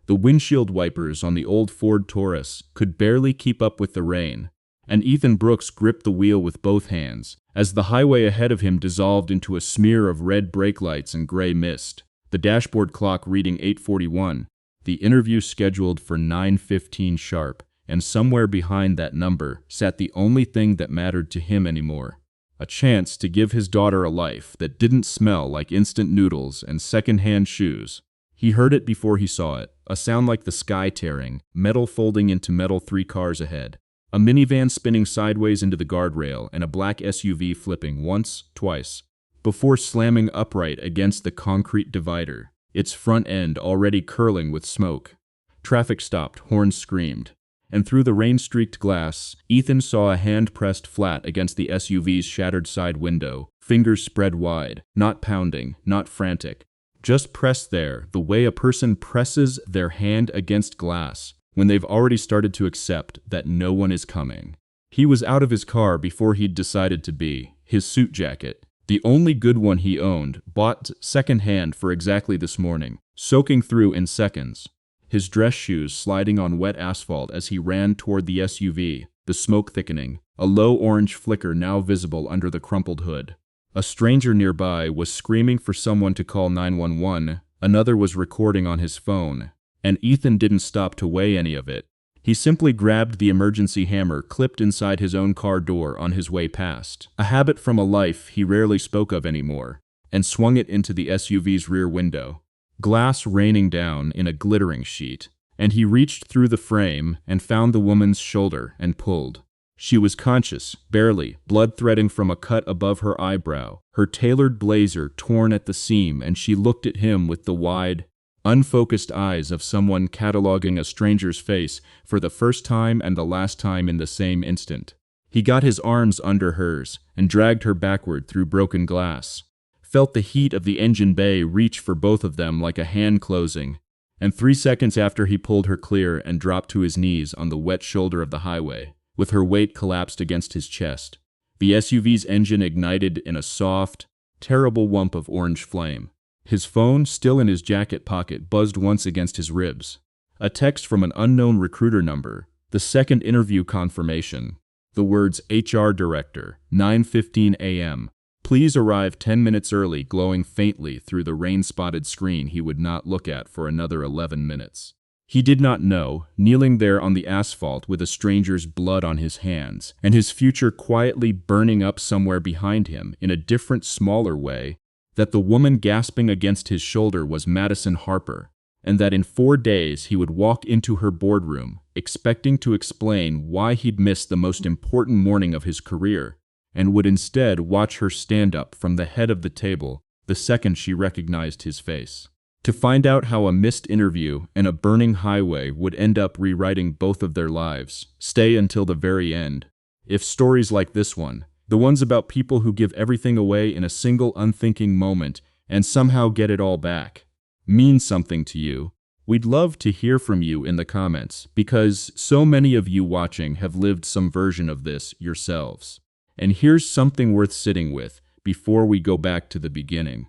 The windshield wipers on the old Ford Taurus could barely keep up with the rain, and Ethan Brooks gripped the wheel with both hands as the highway ahead of him dissolved into a smear of red brake lights and gray mist, the dashboard clock reading 8:41, the interview scheduled for 9:15 sharp, and somewhere behind that number sat the only thing that mattered to him anymore. A chance to give his daughter a life that didn't smell like instant noodles and second-hand shoes. He heard it before he saw it, a sound like the sky tearing, metal folding into metal 3 cars ahead. A minivan spinning sideways into the guardrail and a black SUV flipping once, twice, before slamming upright against the concrete divider, its front end already curling with smoke. Traffic stopped, horns screamed, and through the rain-streaked glass, Ethan saw a hand pressed flat against the SUV's shattered side window, fingers spread wide, not pounding, not frantic, just pressed there the way a person presses their hand against glass when they've already started to accept that no one is coming. He was out of his car before he'd decided to be, his suit jacket, the only good one he owned, bought second-hand for exactly this morning, soaking through in seconds. His dress shoes sliding on wet asphalt as he ran toward the SUV, the smoke thickening, a low orange flicker now visible under the crumpled hood. A stranger nearby was screaming for someone to call 911, another was recording on his phone, and Ethan didn't stop to weigh any of it. He simply grabbed the emergency hammer clipped inside his own car door on his way past, a habit from a life he rarely spoke of anymore, and swung it into the SUV's rear window. Glass raining down in a glittering sheet, and he reached through the frame and found the woman's shoulder and pulled. She was conscious, barely, blood threading from a cut above her eyebrow, her tailored blazer torn at the seam, and she looked at him with the wide, unfocused eyes of someone cataloging a stranger's face for the first time and the last time in the same instant. He got his arms under hers and dragged her backward through broken glass, felt the heat of the engine bay reach for both of them like a hand closing, and 3 seconds after he pulled her clear and dropped to his knees on the wet shoulder of the highway, with her weight collapsed against his chest. The SUV's engine ignited in a soft, terrible whump of orange flame. His phone, still in his jacket pocket, buzzed once against his ribs. A text from an unknown recruiter number, the second interview confirmation. The words HR Director, 9:15 a.m. Please arrive 10 minutes early, glowing faintly through the rain-spotted screen he would not look at for another 11 minutes. He did not know, kneeling there on the asphalt with a stranger's blood on his hands, and his future quietly burning up somewhere behind him in a different, smaller way, that the woman gasping against his shoulder was Madison Harper, and that in 4 days he would walk into her boardroom, expecting to explain why he'd missed the most important morning of his career, and would instead watch her stand up from the head of the table the second she recognized his face. To find out how a missed interview and a burning highway would end up rewriting both of their lives, stay until the very end. If stories like this one, the ones about people who give everything away in a single unthinking moment and somehow get it all back, mean something to you, we'd love to hear from you in the comments, because so many of you watching have lived some version of this yourselves. And here's something worth sitting with before we go back to the beginning.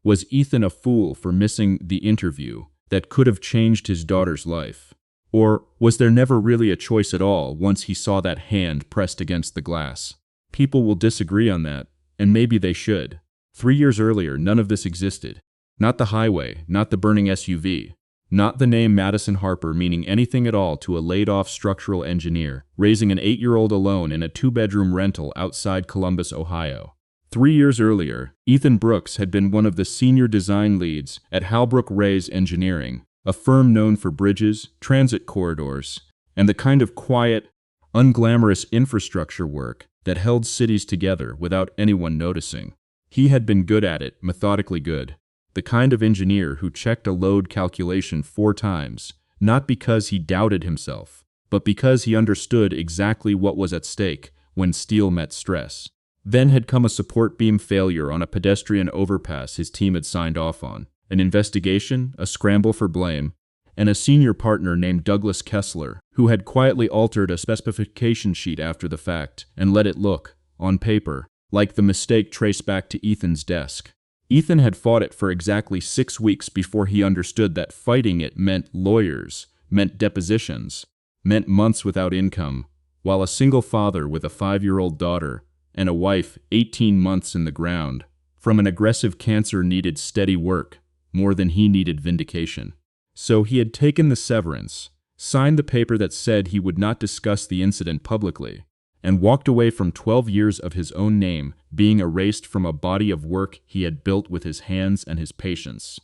Was Ethan a fool for missing the interview that could have changed his daughter's life? Or was there never really a choice at all once he saw that hand pressed against the glass? People will disagree on that, and maybe they should. 3 years earlier, none of this existed. Not the highway, not the burning SUV, not the name Madison Harper meaning anything at all to a laid-off structural engineer, raising an 8-year-old alone in a 2-bedroom rental outside Columbus, Ohio. 3 years earlier, Ethan Brooks had been one of the senior design leads at Halbrook Ray's Engineering, a firm known for bridges, transit corridors, and the kind of quiet, unglamorous infrastructure work that held cities together without anyone noticing. He had been good at it, methodically good. The kind of engineer who checked a load calculation 4 times, not because he doubted himself, but because he understood exactly what was at stake when steel met stress. Then had come a support beam failure on a pedestrian overpass his team had signed off on, an investigation, a scramble for blame, and a senior partner named Douglas Kessler, who had quietly altered a specification sheet after the fact and let it look, on paper, like the mistake traced back to Ethan's desk. Ethan had fought it for exactly 6 weeks before he understood that fighting it meant lawyers, meant depositions, meant months without income, while a single father with a 5-year-old daughter and a wife 18 months in the ground from an aggressive cancer needed steady work more than he needed vindication. So he had taken the severance, signed the paper that said he would not discuss the incident publicly, and walked away from 12 years of his own name being erased from a body of work he had built with his hands and his patience,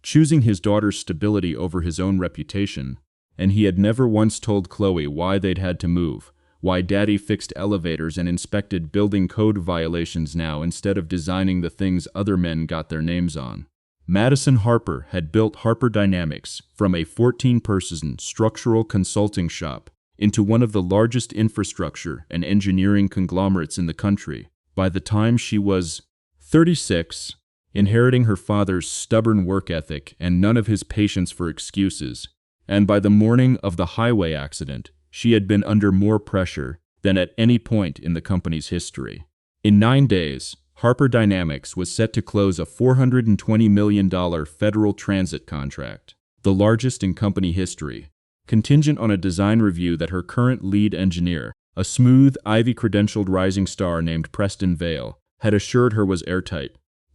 choosing his daughter's stability over his own reputation. And he had never once told Chloe why they'd had to move, why Daddy fixed elevators and inspected building code violations now instead of designing the things other men got their names on. Madison Harper had built Harper Dynamics from a 14-person structural consulting shop into one of the largest infrastructure and engineering conglomerates in the country by the time she was 36, inheriting her father's stubborn work ethic and none of his patience for excuses. And by the morning of the highway accident, she had been under more pressure than at any point in the company's history. In 9 days, Harper Dynamics was set to close a $420 million federal transit contract, the largest in company history, contingent on a design review that her current lead engineer, a smooth, Ivy-credentialed rising star named Preston Vale, had assured her was airtight.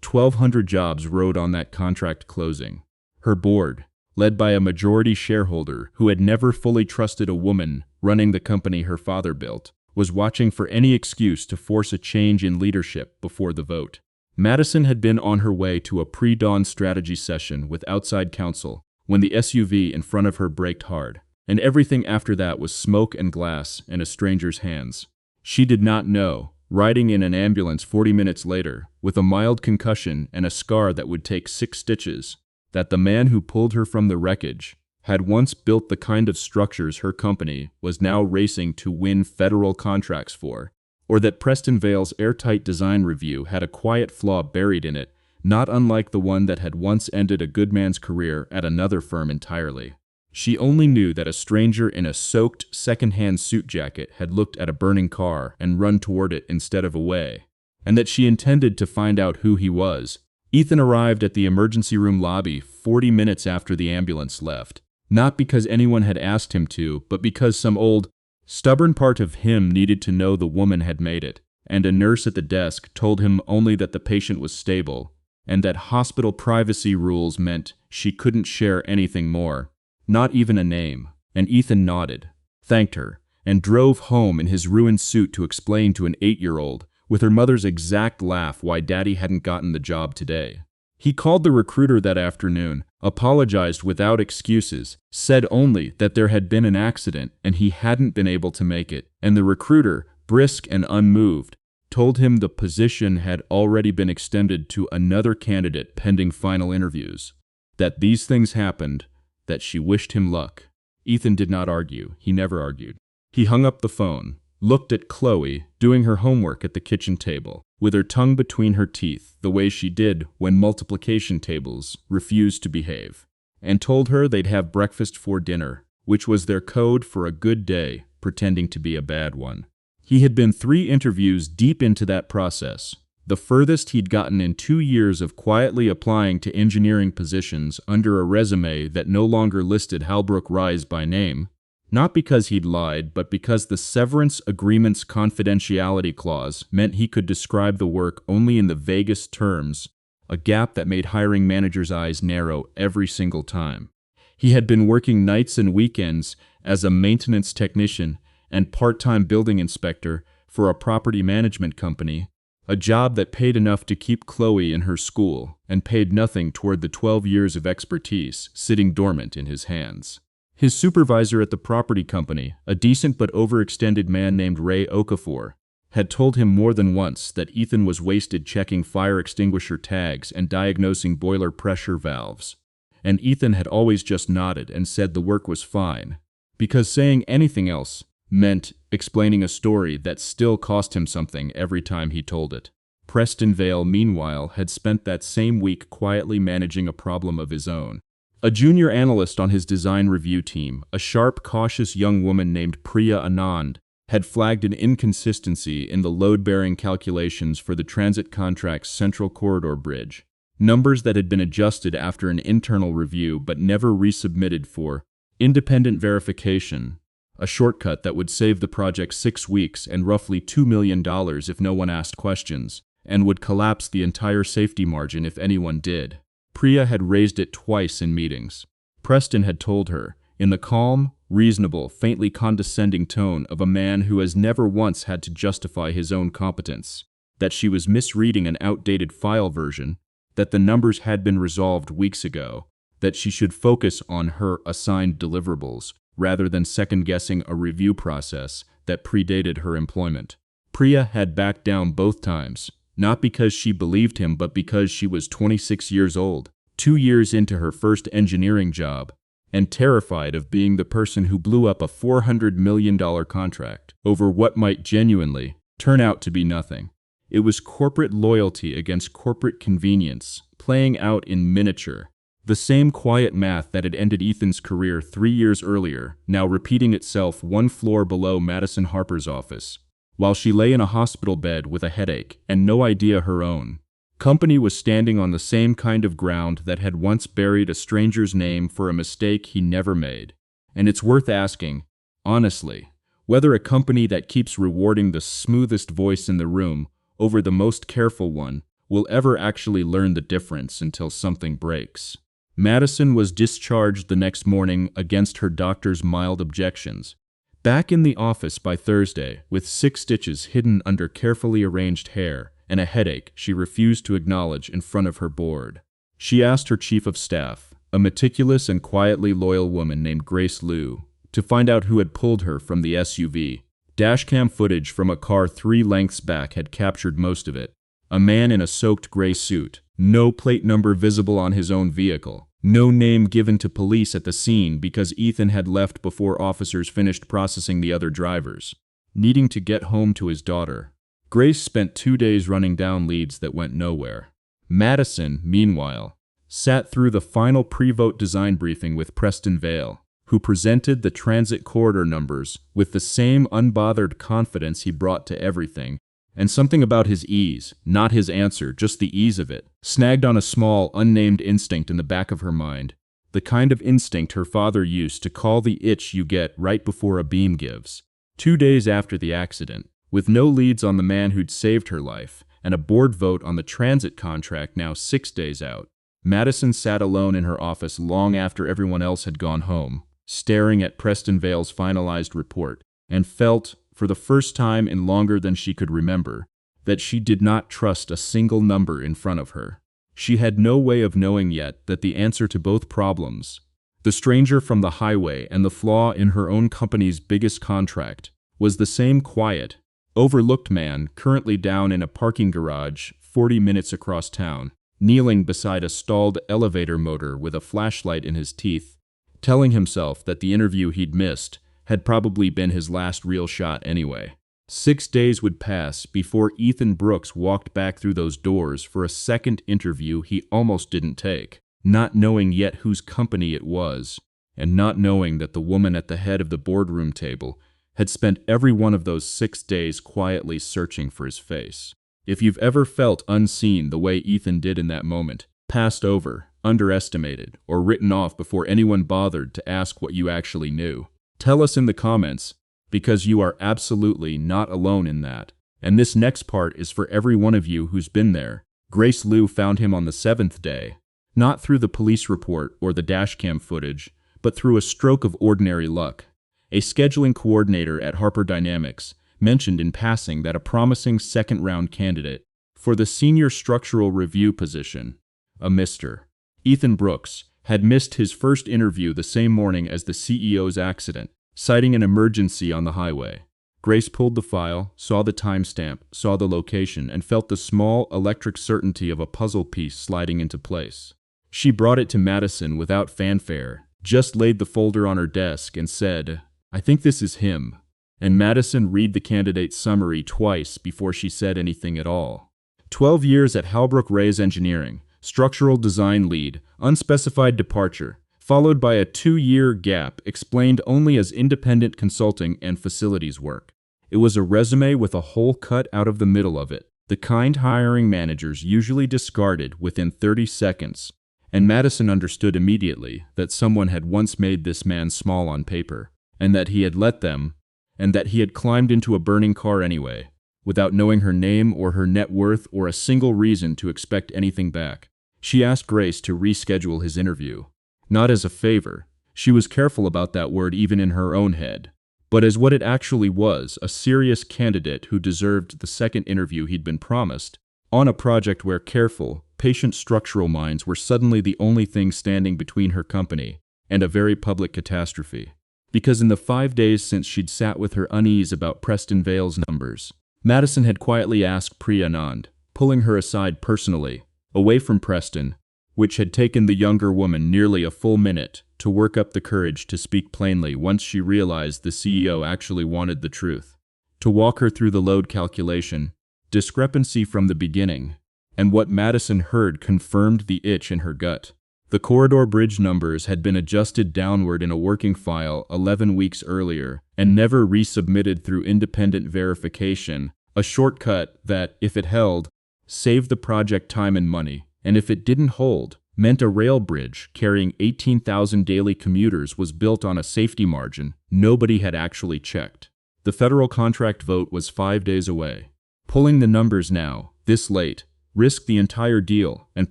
1,200 jobs rode on that contract closing. Her board, led by a majority shareholder who had never fully trusted a woman running the company her father built, was watching for any excuse to force a change in leadership before the vote. Madison had been on her way to a pre-dawn strategy session with outside counsel when the SUV in front of her braked hard, and everything after that was smoke and glass in a stranger's hands. She did not know, riding in an ambulance 40 minutes later, with a mild concussion and a scar that would take 6 stitches, that the man who pulled her from the wreckage had once built the kind of structures her company was now racing to win federal contracts for, or that Preston Vale's airtight design review had a quiet flaw buried in it, not unlike the one that had once ended a good man's career at another firm entirely. She only knew that a stranger in a soaked, second-hand suit jacket had looked at a burning car and run toward it instead of away, and that she intended to find out who he was. Ethan arrived at the emergency room lobby 40 minutes after the ambulance left, not because anyone had asked him to, but because some old, stubborn part of him needed to know the woman had made it, and a nurse at the desk told him only that the patient was stable, and that hospital privacy rules meant she couldn't share anything more, not even a name. And Ethan nodded, thanked her, and drove home in his ruined suit to explain to an 8-year-old, with her mother's exact laugh, why Daddy hadn't gotten the job today. He called the recruiter that afternoon, apologized without excuses, said only that there had been an accident and he hadn't been able to make it, and the recruiter, brisk and unmoved, told him the position had already been extended to another candidate pending final interviews, that these things happened, that she wished him luck. Ethan did not argue. He never argued. He hung up the phone, looked at Chloe doing her homework at the kitchen table, with her tongue between her teeth, the way she did when multiplication tables refused to behave, and told her they'd have breakfast for dinner, which was their code for a good day pretending to be a bad one. He had been 3 interviews deep into that process, the furthest he'd gotten in 2 years of quietly applying to engineering positions under a resume that no longer listed Halbrook Rise by name, not because he'd lied, but because the severance agreement's confidentiality clause meant he could describe the work only in the vaguest terms, a gap that made hiring managers' eyes narrow every single time. He had been working nights and weekends as a maintenance technician and part-time building inspector for a property management company, a job that paid enough to keep Chloe in her school and paid nothing toward the 12 years of expertise sitting dormant in his hands. His supervisor at the property company, a decent but overextended man named Ray Okafor, had told him more than once that Ethan was wasted checking fire extinguisher tags and diagnosing boiler pressure valves, and Ethan had always just nodded and said the work was fine, because saying anything else meant explaining a story that still cost him something every time he told it. Preston Vale, meanwhile, had spent that same week quietly managing a problem of his own. A junior analyst on his design review team, a sharp, cautious young woman named Priya Anand, had flagged an inconsistency in the load-bearing calculations for the transit contract's Central Corridor Bridge, numbers that had been adjusted after an internal review but never resubmitted for independent verification, a shortcut that would save the project 6 weeks and roughly $2 million if no one asked questions, and would collapse the entire safety margin if anyone did. Priya had raised it twice in meetings. Preston had told her, in the calm, reasonable, faintly condescending tone of a man who has never once had to justify his own competence, that she was misreading an outdated file version, that the numbers had been resolved weeks ago, that she should focus on her assigned deliverables rather than second-guessing a review process that predated her employment. Priya had backed down both times, not because she believed him but because she was 26 years old, 2 years into her first engineering job, and terrified of being the person who blew up a $400 million contract over what might genuinely turn out to be nothing. It was corporate loyalty against corporate convenience, playing out in miniature. The same quiet math that had ended Ethan's career 3 years earlier, now repeating itself 1 floor below Madison Harper's office, while she lay in a hospital bed with a headache and no idea her own. Company was standing on the same kind of ground that had once buried a stranger's name for a mistake he never made. And it's worth asking, honestly, whether a company that keeps rewarding the smoothest voice in the room over the most careful one will ever actually learn the difference until something breaks. Madison was discharged the next morning against her doctor's mild objections. Back in the office by Thursday, with 6 stitches hidden under carefully arranged hair and a headache she refused to acknowledge in front of her board. She asked her chief of staff, a meticulous and quietly loyal woman named Grace Liu, to find out who had pulled her from the SUV. Dashcam footage from a car 3 lengths back had captured most of it. A man in a soaked gray suit, no plate number visible on his own vehicle, no name given to police at the scene because Ethan had left before officers finished processing the other drivers, needing to get home to his daughter. Grace spent 2 days running down leads that went nowhere. Madison, meanwhile, sat through the final pre-vote design briefing with Preston Vale, who presented the transit corridor numbers with the same unbothered confidence he brought to everything, and something about his ease, not his answer, just the ease of it, snagged on a small, unnamed instinct in the back of her mind, the kind of instinct her father used to call the itch you get right before a beam gives. 2 days after the accident, with no leads on the man who'd saved her life, and a board vote on the transit contract now 6 days out, Madison sat alone in her office long after everyone else had gone home, staring at Preston Vale's finalized report, and felt, for the first time in longer than she could remember, that she did not trust a single number in front of her. She had no way of knowing yet that the answer to both problems, the stranger from the highway and the flaw in her own company's biggest contract, was the same quiet, overlooked man currently down in a parking garage 40 minutes across town, kneeling beside a stalled elevator motor with a flashlight in his teeth, telling himself that the interview he'd missed had probably been his last real shot anyway. 6 days would pass before Ethan Brooks walked back through those doors for a second interview he almost didn't take, not knowing yet whose company it was, and not knowing that the woman at the head of the boardroom table had spent every one of those 6 days quietly searching for his face. If you've ever felt unseen the way Ethan did in that moment, passed over, underestimated, or written off before anyone bothered to ask what you actually knew, tell us in the comments, because you are absolutely not alone in that. And this next part is for every one of you who's been there. Grace Liu found him on the 7th day, not through the police report or the dashcam footage, but through a stroke of ordinary luck. A scheduling coordinator at Harper Dynamics mentioned in passing that a promising second-round candidate for the senior structural review position, a Mr. Ethan Brooks, had missed his first interview the same morning as the CEO's accident, citing an emergency on the highway. Grace pulled the file, saw the timestamp, saw the location, and felt the small, electric certainty of a puzzle piece sliding into place. She brought it to Madison without fanfare, just laid the folder on her desk and said, "I think this is him." And Madison read the candidate's summary twice before she said anything at all. 12 years at Halbrook Reyes Engineering, structural design lead, unspecified departure, followed by a 2-year gap explained only as independent consulting and facilities work. It was a resume with a hole cut out of the middle of it, the kind hiring managers usually discarded within 30 seconds, and Madison understood immediately that someone had once made this man small on paper, and that he had let them, and that he had climbed into a burning car anyway, without knowing her name or her net worth or a single reason to expect anything back. She asked Grace to reschedule his interview. Not as a favor, she was careful about that word even in her own head, but as what it actually was, a serious candidate who deserved the second interview he'd been promised, on a project where careful, patient structural minds were suddenly the only thing standing between her company and a very public catastrophe. Because in the 5 days since she'd sat with her unease about Preston Vale's numbers, Madison had quietly asked Priya Anand, pulling her aside personally, away from Preston, which had taken the younger woman nearly a full minute to work up the courage to speak plainly once she realized the CEO actually wanted the truth, to walk her through the load calculation, discrepancy from the beginning, and what Madison heard confirmed the itch in her gut. The corridor bridge numbers had been adjusted downward in a working file 11 weeks earlier and never resubmitted through independent verification, a shortcut that, if it held, saved the project time and money, and if it didn't hold, meant a rail bridge carrying 18,000 daily commuters was built on a safety margin nobody had actually checked. The federal contract vote was 5 days away. Pulling the numbers now, this late, risked the entire deal and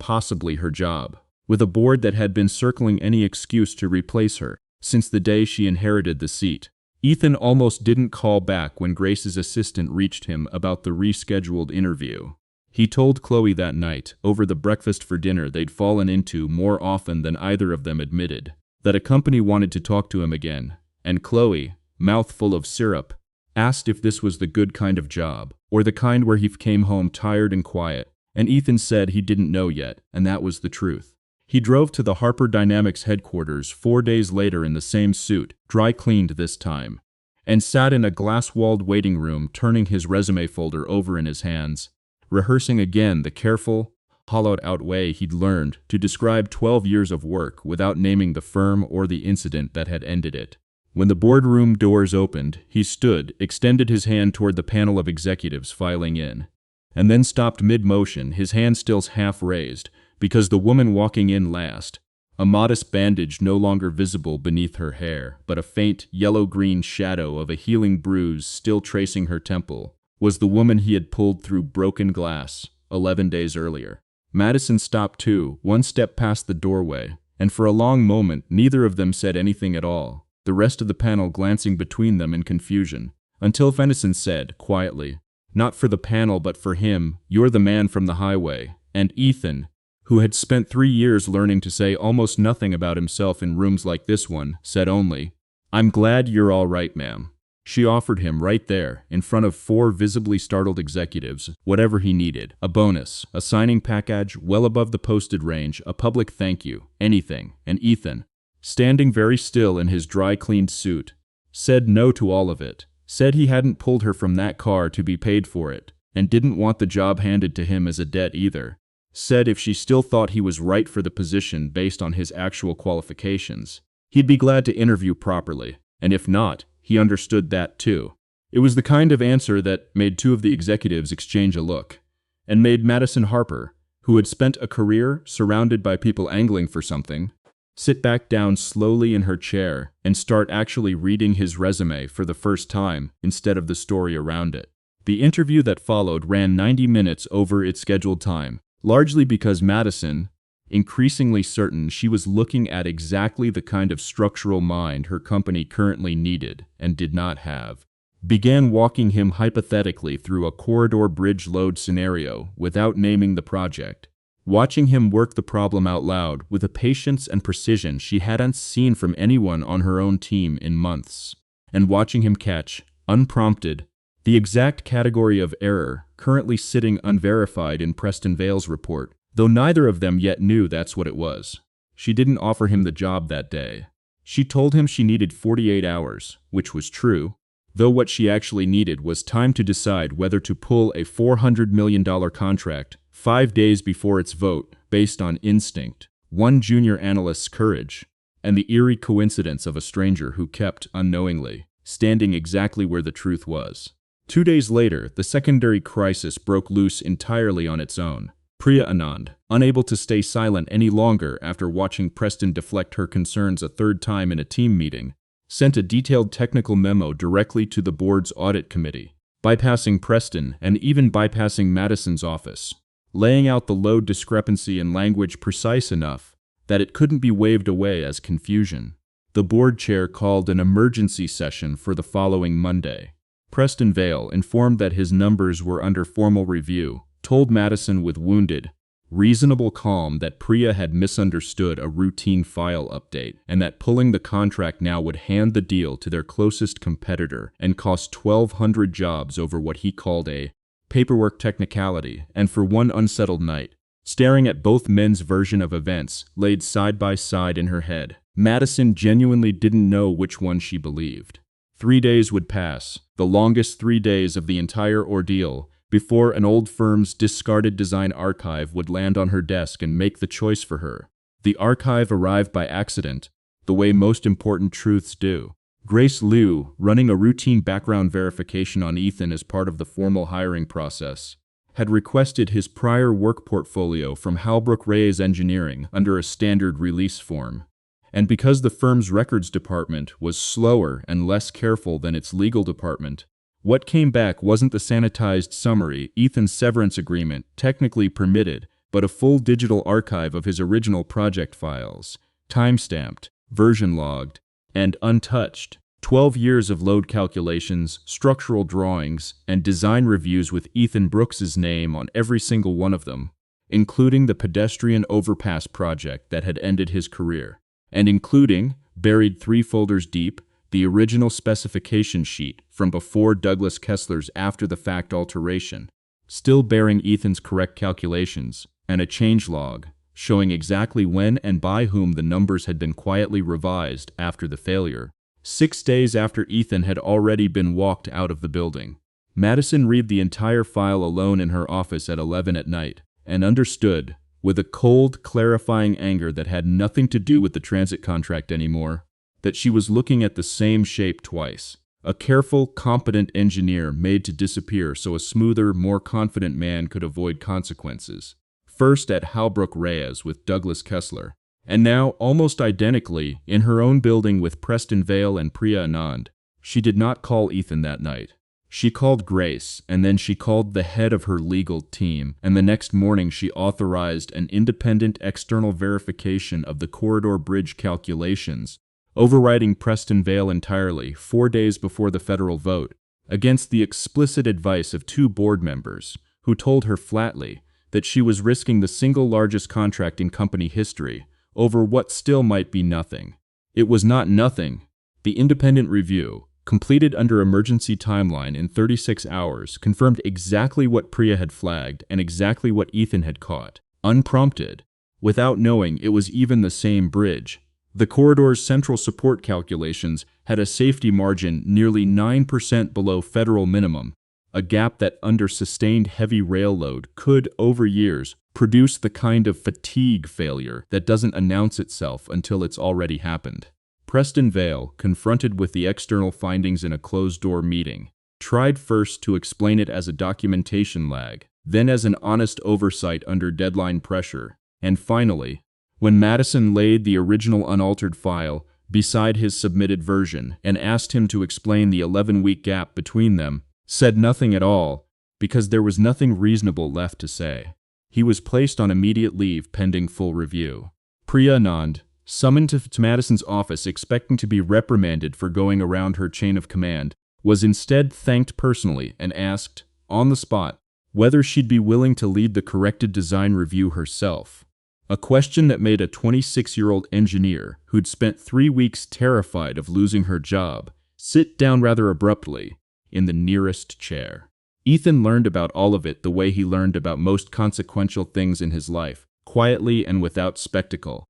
possibly her job, with a board that had been circling any excuse to replace her since the day she inherited the seat. Ethan almost didn't call back when Grace's assistant reached him about the rescheduled interview. He told Chloe that night, over the breakfast for dinner they'd fallen into more often than either of them admitted, that a company wanted to talk to him again, and Chloe, mouth full of syrup, asked if this was the good kind of job, or the kind where he came home tired and quiet, and Ethan said he didn't know yet, and that was the truth. He drove to the Harper Dynamics headquarters 4 days later in the same suit, dry cleaned this time, and sat in a glass-walled waiting room turning his resume folder over in his hands, rehearsing again the careful, hollowed-out way he'd learned to describe 12 years of work without naming the firm or the incident that had ended it. When the boardroom doors opened, he stood, extended his hand toward the panel of executives filing in, and then stopped mid-motion, his hand still half raised, because the woman walking in last, a modest bandage no longer visible beneath her hair, but a faint yellow-green shadow of a healing bruise still tracing her temple, was the woman he had pulled through broken glass 11 days earlier. Madison stopped too, one step past the doorway, and for a long moment neither of them said anything at all, the rest of the panel glancing between them in confusion, until Venison said, quietly, "Not for the panel but for him, you're the man from the highway," and Ethan, who had spent 3 years learning to say almost nothing about himself in rooms like this one, said only, "I'm glad you're all right, ma'am." She offered him right there, in front of 4 visibly startled executives, whatever he needed, a bonus, a signing package well above the posted range, a public thank you, anything, and Ethan, standing very still in his dry-cleaned suit, said no to all of it, said he hadn't pulled her from that car to be paid for it, and didn't want the job handed to him as a debt either, said if she still thought he was right for the position based on his actual qualifications, he'd be glad to interview properly, and if not, he understood that too. It was the kind of answer that made 2 of the executives exchange a look, and made Madison Harper, who had spent a career surrounded by people angling for something, sit back down slowly in her chair and start actually reading his resume for the first time instead of the story around it. The interview that followed ran 90 minutes over its scheduled time, largely because Madison, increasingly certain she was looking at exactly the kind of structural mind her company currently needed and did not have, began walking him hypothetically through a corridor bridge load scenario without naming the project, watching him work the problem out loud with a patience and precision she hadn't seen from anyone on her own team in months, and watching him catch, unprompted, the exact category of error currently sitting unverified in Preston Vale's report, though neither of them yet knew that's what it was. She didn't offer him the job that day. She told him she needed 48 hours, which was true, though what she actually needed was time to decide whether to pull a $400 million contract 5 days before its vote based on instinct, one junior analyst's courage, and the eerie coincidence of a stranger who kept, unknowingly, standing exactly where the truth was. 2 days later, the secondary crisis broke loose entirely on its own. Priya Anand, unable to stay silent any longer after watching Preston deflect her concerns a third time in a team meeting, sent a detailed technical memo directly to the board's audit committee, bypassing Preston and even bypassing Madison's office, laying out the load discrepancy in language precise enough that it couldn't be waved away as confusion. The board chair called an emergency session for the following Monday. Preston Vale, informed that his numbers were under formal review, told Madison with wounded, reasonable calm that Priya had misunderstood a routine file update and that pulling the contract now would hand the deal to their closest competitor and cost 1,200 jobs over what he called a paperwork technicality. And for one unsettled night, staring at both men's version of events laid side by side in her head, Madison genuinely didn't know which one she believed. 3 days would pass, the longest 3 days of the entire ordeal, before an old firm's discarded design archive would land on her desk and make the choice for her. The archive arrived by accident, the way most important truths do. Grace Liu, running a routine background verification on Ethan as part of the formal hiring process, had requested his prior work portfolio from Halbrook Reyes Engineering under a standard release form. And because the firm's records department was slower and less careful than its legal department, what came back wasn't the sanitized summary Ethan's severance agreement technically permitted, but a full digital archive of his original project files, time-stamped, version-logged, and untouched. 12 years of load calculations, structural drawings, and design reviews with Ethan Brooks's name on every single one of them, including the pedestrian overpass project that had ended his career, and including, buried 3 folders deep, the original specification sheet from before Douglas Kessler's after-the-fact alteration, still bearing Ethan's correct calculations, and a changelog showing exactly when and by whom the numbers had been quietly revised after the failure. 6 days after Ethan had already been walked out of the building, Madison read the entire file alone in her office at 11 at night, and understood, with a cold, clarifying anger that had nothing to do with the transit contract anymore, that she was looking at the same shape twice. A careful, competent engineer made to disappear so a smoother, more confident man could avoid consequences. First at Halbrook Reyes with Douglas Kessler, and now, almost identically, in her own building with Preston Vale and Priya Anand. She did not call Ethan that night. She called Grace, and then she called the head of her legal team, and the next morning she authorized an independent external verification of the corridor bridge calculations, overriding Preston Vale entirely 4 days before the federal vote, against the explicit advice of 2 board members, who told her flatly that she was risking the single largest contract in company history over what still might be nothing. It was not nothing. The independent review, completed under emergency timeline in 36 hours, confirmed exactly what Priya had flagged and exactly what Ethan had caught, unprompted, without knowing it was even the same bridge. The corridor's central support calculations had a safety margin nearly 9% below federal minimum, a gap that under sustained heavy rail load could, over years, produce the kind of fatigue failure that doesn't announce itself until it's already happened. Preston Vale, confronted with the external findings in a closed-door meeting, tried first to explain it as a documentation lag, then as an honest oversight under deadline pressure, and finally, when Madison laid the original unaltered file beside his submitted version and asked him to explain the 11-week gap between them, said nothing at all, because there was nothing reasonable left to say. He was placed on immediate leave pending full review. Priya Anand, summoned to Madison's office expecting to be reprimanded for going around her chain of command, was instead thanked personally and asked, on the spot, whether she'd be willing to lead the corrected design review herself. A question that made a 26-year-old engineer who'd spent 3 weeks terrified of losing her job sit down rather abruptly in the nearest chair. Ethan learned about all of it the way he learned about most consequential things in his life, quietly and without spectacle.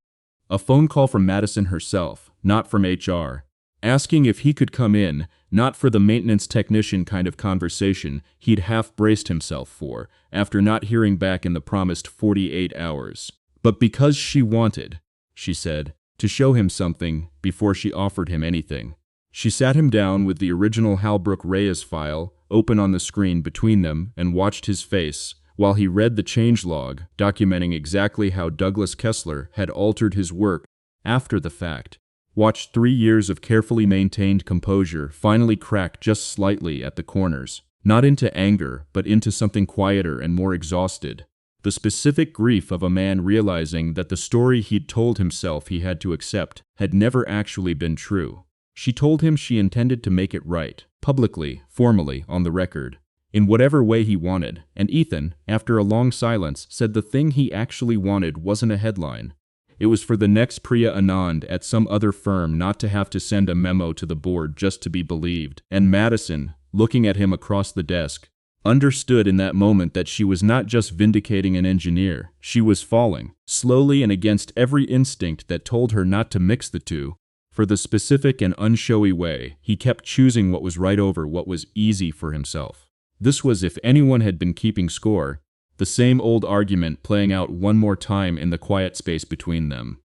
A phone call from Madison herself, not from HR, asking if he could come in, not for the maintenance technician kind of conversation he'd half-braced himself for after not hearing back in the promised 48 hours. But because she wanted, she said, to show him something before she offered him anything. She sat him down with the original Halbrook Reyes file, open on the screen between them and watched his face while he read the changelog, documenting exactly how Douglas Kessler had altered his work after the fact. Watched 3 years of carefully maintained composure finally crack just slightly at the corners, not into anger, but into something quieter and more exhausted. The specific grief of a man realizing that the story he'd told himself he had to accept had never actually been true. She told him she intended to make it right, publicly, formally, on the record, in whatever way he wanted, and Ethan, after a long silence, said the thing he actually wanted wasn't a headline. It was for the next Priya Anand at some other firm not to have to send a memo to the board just to be believed. And Madison, looking at him across the desk, understood in that moment that she was not just vindicating an engineer, she was falling, slowly and against every instinct that told her not to mix the two. For the specific and unshowy way, he kept choosing what was right over what was easy for himself. This was, if anyone had been keeping score, the same old argument playing out one more time in the quiet space between them.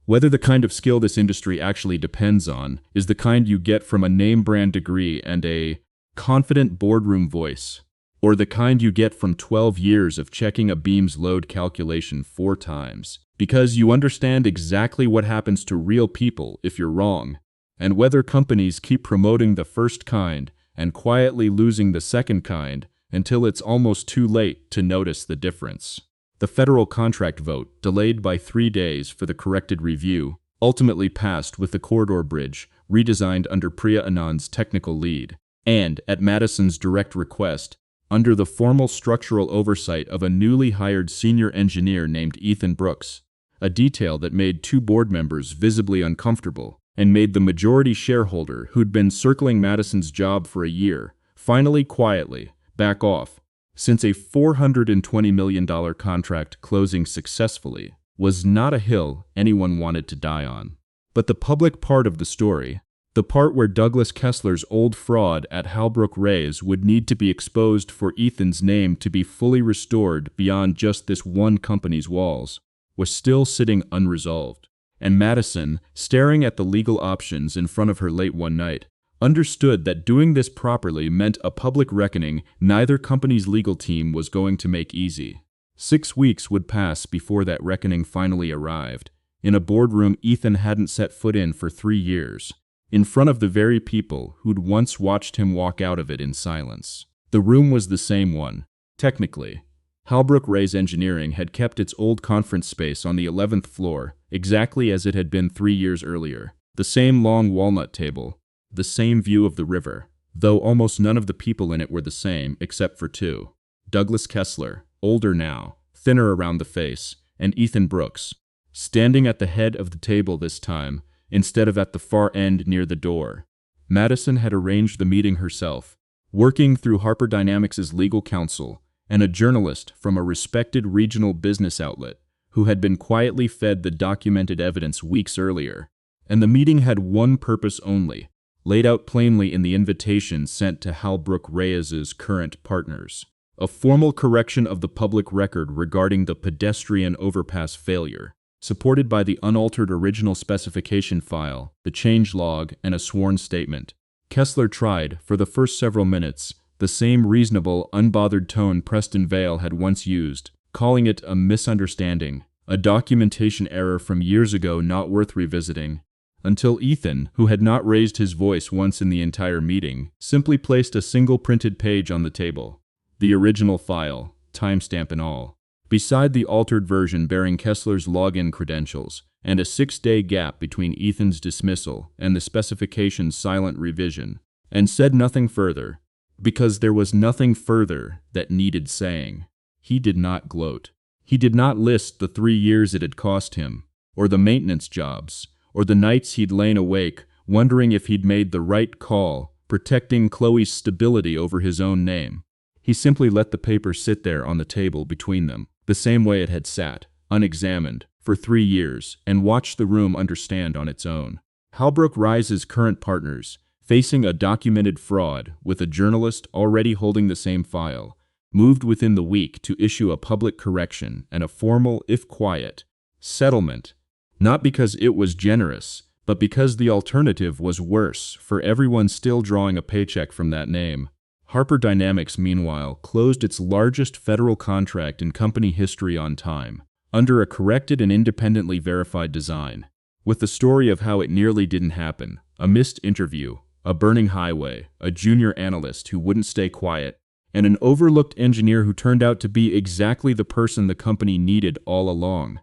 Whether the kind of skill this industry actually depends on is the kind you get from a name-brand degree and a confident boardroom voice, or the kind you get from 12 years of checking a beam's load calculation 4 times, because you understand exactly what happens to real people if you're wrong, and whether companies keep promoting the first kind and quietly losing the second kind until it's almost too late to notice the difference. The federal contract vote, delayed by 3 days for the corrected review, ultimately passed with the corridor bridge redesigned under Priya Anand's technical lead, and, at Madison's direct request, under the formal structural oversight of a newly hired senior engineer named Ethan Brooks, a detail that made 2 board members visibly uncomfortable and made the majority shareholder who'd been circling Madison's job for a year finally quietly back off, since a $420 million contract closing successfully was not a hill anyone wanted to die on. But the public part of the story, the part where Douglas Kessler's old fraud at Halbrook Rays would need to be exposed for Ethan's name to be fully restored beyond just this one company's walls, was still sitting unresolved. And Madison, staring at the legal options in front of her late one night, understood that doing this properly meant a public reckoning neither company's legal team was going to make easy. 6 weeks would pass before that reckoning finally arrived, in a boardroom Ethan hadn't set foot in for 3 years, in front of the very people who'd once watched him walk out of it in silence. The room was the same one, technically. Halbrook Rays Engineering had kept its old conference space on the 11th floor, exactly as it had been 3 years earlier. The same long walnut table, the same view of the river, though almost none of the people in it were the same except for 2. Douglas Kessler, older now, thinner around the face, and Ethan Brooks, standing at the head of the table this time, instead of at the far end near the door. Madison had arranged the meeting herself, working through Harper Dynamics' legal counsel and a journalist from a respected regional business outlet who had been quietly fed the documented evidence weeks earlier. And the meeting had one purpose only, laid out plainly in the invitation sent to Halbrook Reyes's current partners: a formal correction of the public record regarding the pedestrian overpass failure, supported by the unaltered original specification file, the changelog, and a sworn statement. Kessler tried, for the first several minutes, the same reasonable, unbothered tone Preston Vale had once used, calling it a misunderstanding, a documentation error from years ago not worth revisiting, until Ethan, who had not raised his voice once in the entire meeting, simply placed a single printed page on the table, the original file, timestamp and all, beside the altered version bearing Kessler's login credentials, and a 6-day gap between Ethan's dismissal and the specification's silent revision, and said nothing further, because there was nothing further that needed saying. He did not gloat. He did not list the 3 years it had cost him, or the maintenance jobs, or the nights he'd lain awake wondering if he'd made the right call, protecting Chloe's stability over his own name. He simply let the paper sit there on the table between them, the same way it had sat, unexamined, for 3 years, and watched the room understand on its own. Halbrook Rays's current partners, facing a documented fraud with a journalist already holding the same file, moved within the week to issue a public correction and a formal, if quiet, settlement, not because it was generous, but because the alternative was worse for everyone still drawing a paycheck from that name. Harper Dynamics, meanwhile, closed its largest federal contract in company history on time, under a corrected and independently verified design, with the story of how it nearly didn't happen, a missed interview, a burning highway, a junior analyst who wouldn't stay quiet, and an overlooked engineer who turned out to be exactly the person the company needed all along,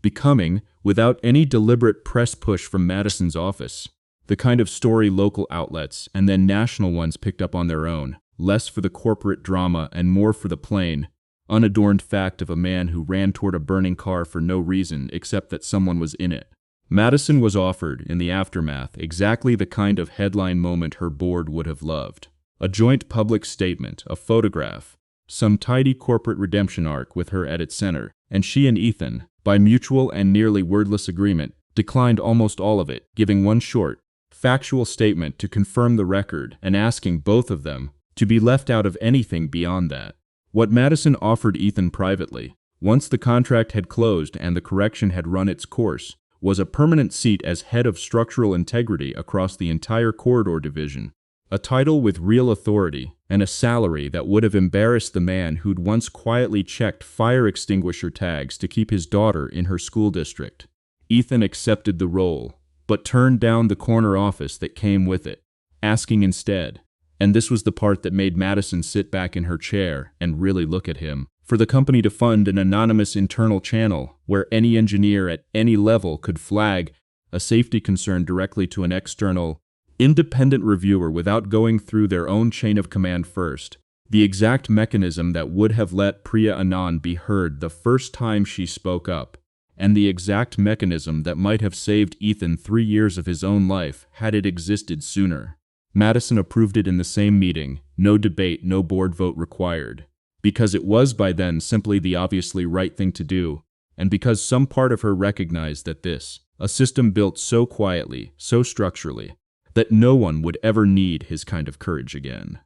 becoming, without any deliberate press push from Madison's office, the kind of story local outlets and then national ones picked up on their own, less for the corporate drama and more for the plain, unadorned fact of a man who ran toward a burning car for no reason except that someone was in it. Madison was offered, in the aftermath, exactly the kind of headline moment her board would have loved. A joint public statement, a photograph, some tidy corporate redemption arc with her at its center, and she and Ethan, by mutual and nearly wordless agreement, declined almost all of it, giving one short, factual statement to confirm the record and asking both of them to be left out of anything beyond that. What Madison offered Ethan privately, once the contract had closed and the correction had run its course, was a permanent seat as head of structural integrity across the entire corridor division, a title with real authority, and a salary that would have embarrassed the man who'd once quietly checked fire extinguisher tags to keep his daughter in her school district. Ethan accepted the role, but turned down the corner office that came with it, asking instead, and this was the part that made Madison sit back in her chair and really look at him, for the company to fund an anonymous internal channel where any engineer at any level could flag a safety concern directly to an external, independent reviewer without going through their own chain of command first, the exact mechanism that would have let Priya Anand be heard the first time she spoke up, and the exact mechanism that might have saved Ethan 3 years of his own life had it existed sooner. Madison approved it in the same meeting, no debate, no board vote required, because it was by then simply the obviously right thing to do, and because some part of her recognized that this, a system built so quietly, so structurally, that no one would ever need his kind of courage again,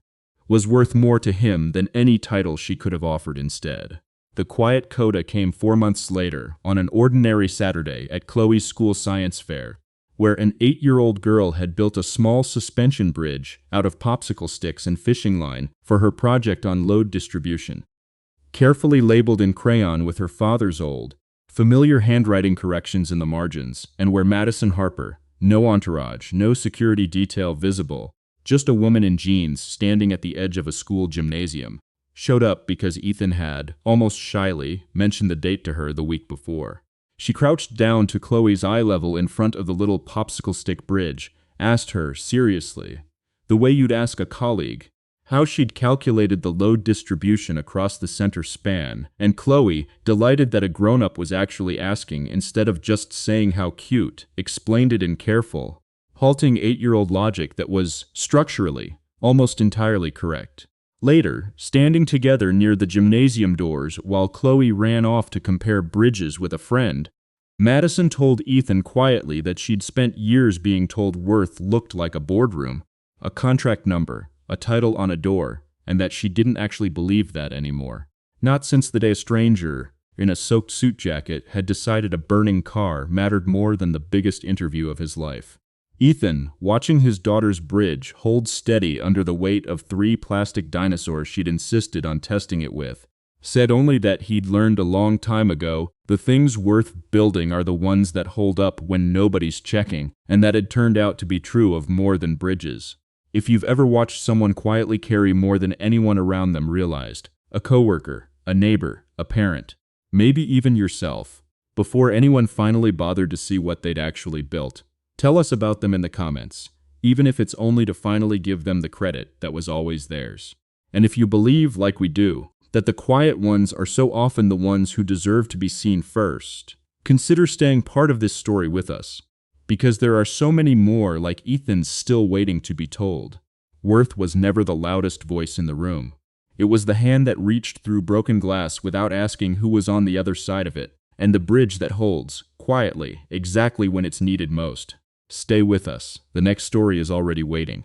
was worth more to him than any title she could have offered instead. The quiet coda came 4 months later, on an ordinary Saturday at Chloe's school science fair, where an 8-year-old girl had built a small suspension bridge out of popsicle sticks and fishing line for her project on load distribution. Carefully labeled in crayon with her father's old, familiar handwriting corrections in the margins, and where Madison Harper, no entourage, no security detail visible, just a woman in jeans standing at the edge of a school gymnasium, showed up because Ethan had, almost shyly, mentioned the date to her the week before. She crouched down to Chloe's eye level in front of the little popsicle stick bridge, asked her, seriously, the way you'd ask a colleague, how she'd calculated the load distribution across the center span, and Chloe, delighted that a grown-up was actually asking instead of just saying how cute, explained it in careful, halting 8-year-old logic that was, structurally, almost entirely correct. Later, standing together near the gymnasium doors while Chloe ran off to compare bridges with a friend, Madison told Ethan quietly that she'd spent years being told Worth looked like a boardroom, a contract number, a title on a door, and that she didn't actually believe that anymore. Not since the day a stranger, in a soaked suit jacket, had decided a burning car mattered more than the biggest interview of his life. Ethan, watching his daughter's bridge hold steady under the weight of 3 plastic dinosaurs she'd insisted on testing it with, said only that he'd learned a long time ago the things worth building are the ones that hold up when nobody's checking, and that had turned out to be true of more than bridges. If you've ever watched someone quietly carry more than anyone around them realized, a coworker, a neighbor, a parent, maybe even yourself, before anyone finally bothered to see what they'd actually built, tell us about them in the comments, even if it's only to finally give them the credit that was always theirs. And if you believe, like we do, that the quiet ones are so often the ones who deserve to be seen first, consider staying part of this story with us, because there are so many more like Ethan's still waiting to be told. Worth was never the loudest voice in the room. It was the hand that reached through broken glass without asking who was on the other side of it, and the bridge that holds, quietly, exactly when it's needed most. Stay with us. The next story is already waiting.